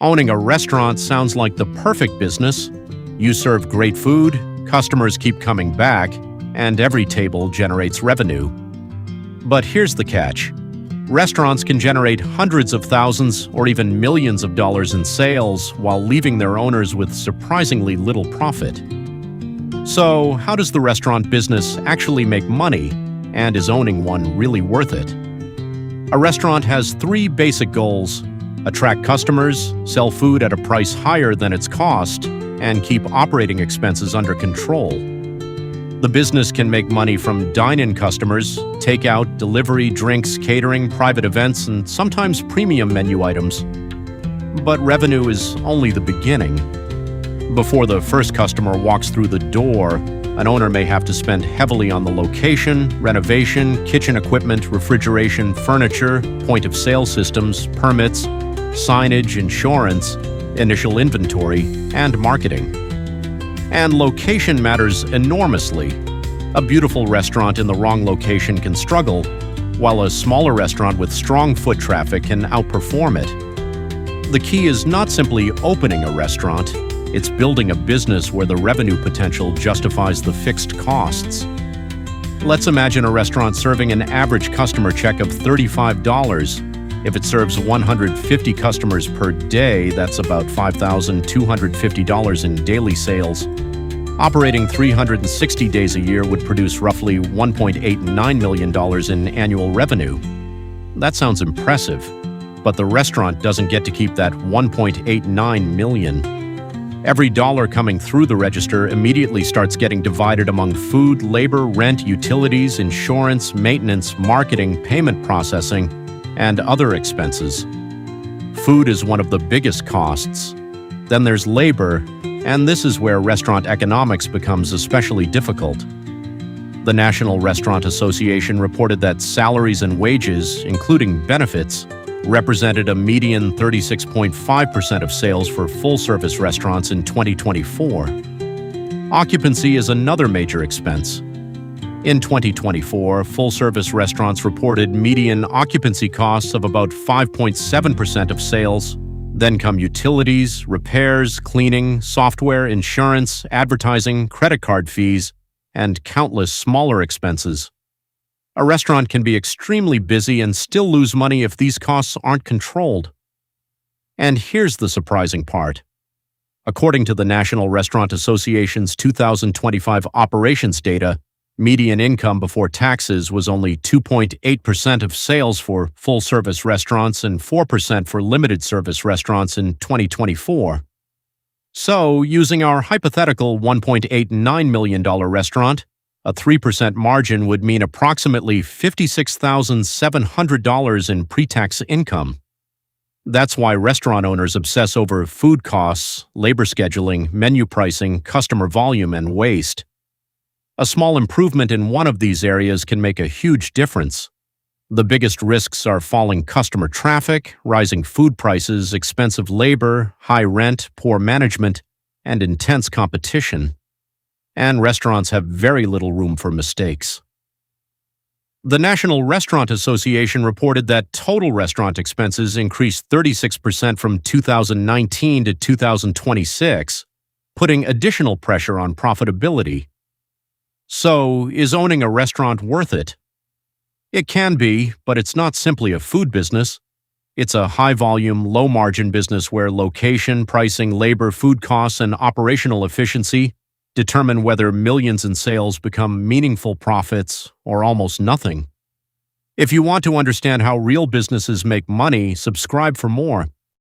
Owning a restaurant sounds like the perfect business. You serve great food, customers keep coming back, and every table generates revenue. But here's the catch. Restaurants can generate hundreds of thousands or even millions of dollars in sales while leaving their owners with surprisingly little profit. So, how does the restaurant business actually make money, and is owning one really worth it? A restaurant has three basic goals: attract customers, sell food at a price higher than its cost, and keep operating expenses under control. The business can make money from dine-in customers, takeout, delivery, drinks, catering, private events, and sometimes premium menu items. But revenue is only the beginning. Before the first customer walks through the door, an owner may have to spend heavily on the location, renovation, kitchen equipment, refrigeration, furniture, point-of-sale systems, permits, signage, insurance, initial inventory, and marketing. And location matters enormously. A beautiful restaurant in the wrong location can struggle, while a smaller restaurant with strong foot traffic can outperform it. The key is not simply opening a restaurant, it's building a business where the revenue potential justifies the fixed costs. Let's imagine a restaurant serving an average customer check of $35. If it serves 150 customers per day, that's about $5,250 in daily sales. Operating 360 days a year would produce roughly $1.89 million in annual revenue. That sounds impressive, but the restaurant doesn't get to keep that $1.89 million. Every dollar coming through the register immediately starts getting divided among food, labor, rent, utilities, insurance, maintenance, marketing, payment processing, and other expenses. Food is one of the biggest costs. Then there's labor, and this is where restaurant economics becomes especially difficult. The National Restaurant Association reported that salaries and wages, including benefits, represented a median 36.5% of sales for full-service restaurants in 2024. Occupancy is another major expense. In 2024, full-service restaurants reported median occupancy costs of about 5.7% of sales. Then come utilities, repairs, cleaning, software, insurance, advertising, credit card fees, and countless smaller expenses. A restaurant can be extremely busy and still lose money if these costs aren't controlled. And here's the surprising part. According to the National Restaurant Association's 2025 operations data, median income before taxes was only 2.8% of sales for full-service restaurants and 4% for limited-service restaurants in 2024. So, using our hypothetical $1.89 million restaurant, a 3% margin would mean approximately $56,700 in pre-tax income. That's why restaurant owners obsess over food costs, labor scheduling, menu pricing, customer volume, and waste. A small improvement in one of these areas can make a huge difference. The biggest risks are falling customer traffic, rising food prices, expensive labor, high rent, poor management, and intense competition. And restaurants have very little room for mistakes. The National Restaurant Association reported that total restaurant expenses increased 36% from 2019 to 2026, putting additional pressure on profitability. So, is owning a restaurant worth it? It can be, but it's not simply a food business. It's a high-volume, low-margin business where location, pricing, labor, food costs, and operational efficiency determine whether millions in sales become meaningful profits or almost nothing. If you want to understand how real businesses make money, subscribe for more.